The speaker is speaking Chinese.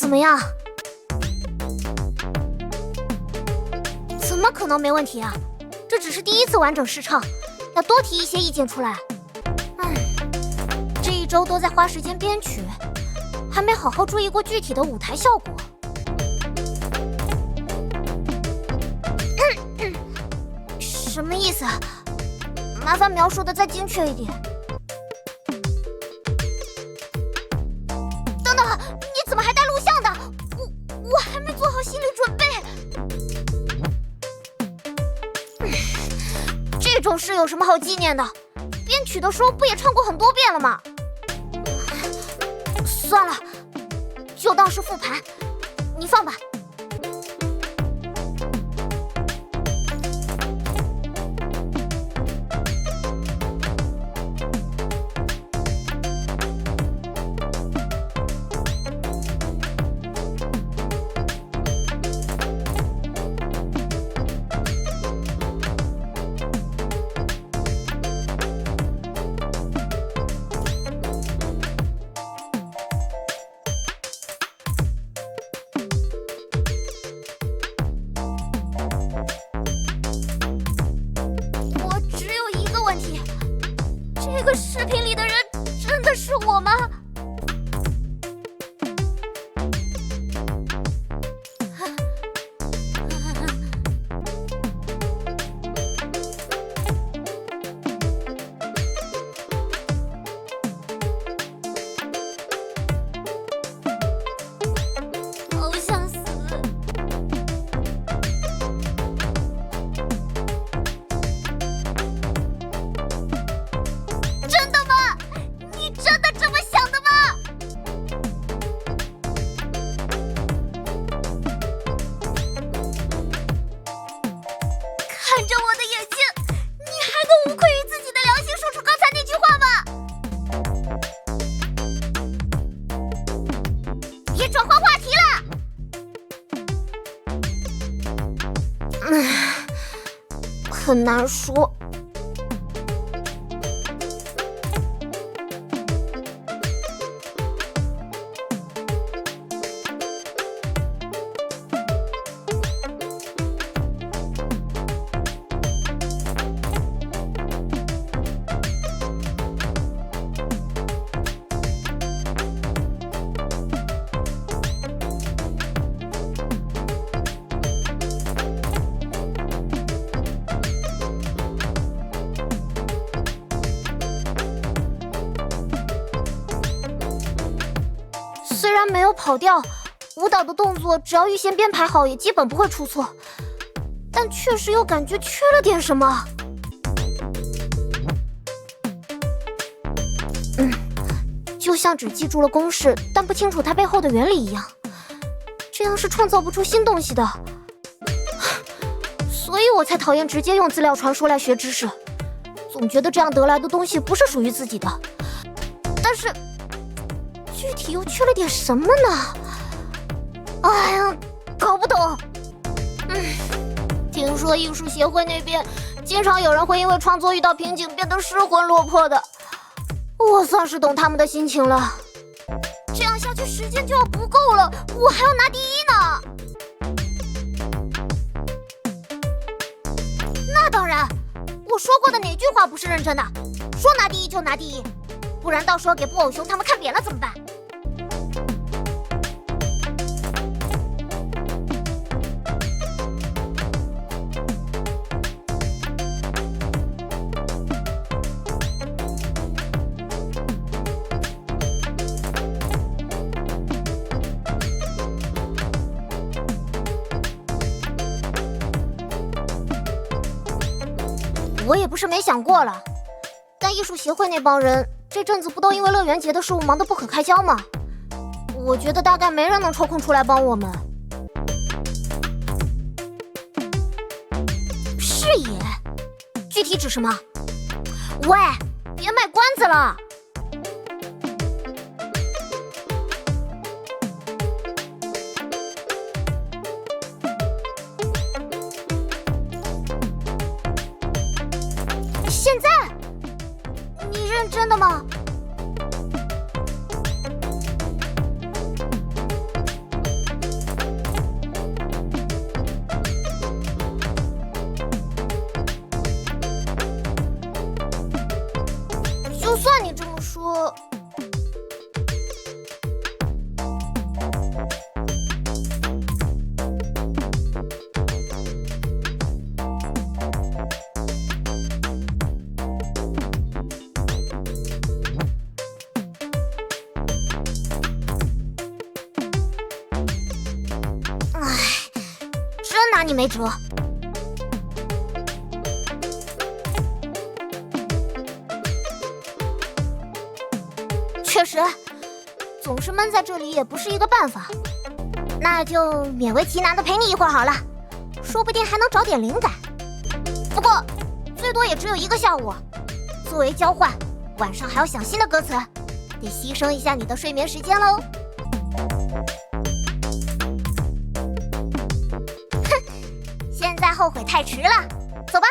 怎么样？怎么可能没问题啊？这只是第一次完整试唱，要多提一些意见出来。这一周都在花时间编曲，还没好好注意过具体的舞台效果。什么意思？麻烦描述的再精确一点。等等，你怎么还带录像的？我还没做好心理准备。这种事有什么好纪念的？编曲的时候不也唱过很多遍了吗？算了，就当是复盘。你放吧。这个视频里的人真的是我吗？好想死！真的吗？你真的这么想的吗？看着我的眼睛，你还能无愧于自己的良心说出刚才那句话吗？别转换话题了。很难说。虽然没有跑调，舞蹈的动作只要预先编排好，也基本不会出错，但确实又感觉缺了点什么。就像只记住了公式，但不清楚它背后的原理一样，这样是创造不出新东西的。所以我才讨厌直接用资料传输来学知识，总觉得这样得来的东西不是属于自己的。但是具体又缺了点什么呢？哎呀，搞不懂。听说艺术协会那边经常有人会因为创作遇到瓶颈变得失魂落魄的，我算是懂他们的心情了。这样下去时间就要不够了，我还要拿第一呢。那当然，我说过的哪句话不是认真的？说拿第一就拿第一，不然到时候给布偶熊他们看扁了怎么办？我也不是没想过了，但艺术协会那帮人这阵子不都因为乐园节的事务忙得不可开交吗？我觉得大概没人能抽空出来帮我们。是也，具体指什么？喂，别卖关子了。现在？你认真的吗？算你这么说，真拿你没辙。确实，总是闷在这里也不是一个办法。那就勉为其难的陪你一会儿好了，说不定还能找点灵感。不过，最多也只有1个下午。作为交换，晚上还要想新的歌词，得牺牲一下你的睡眠时间喽。哼，现在后悔太迟了，走吧。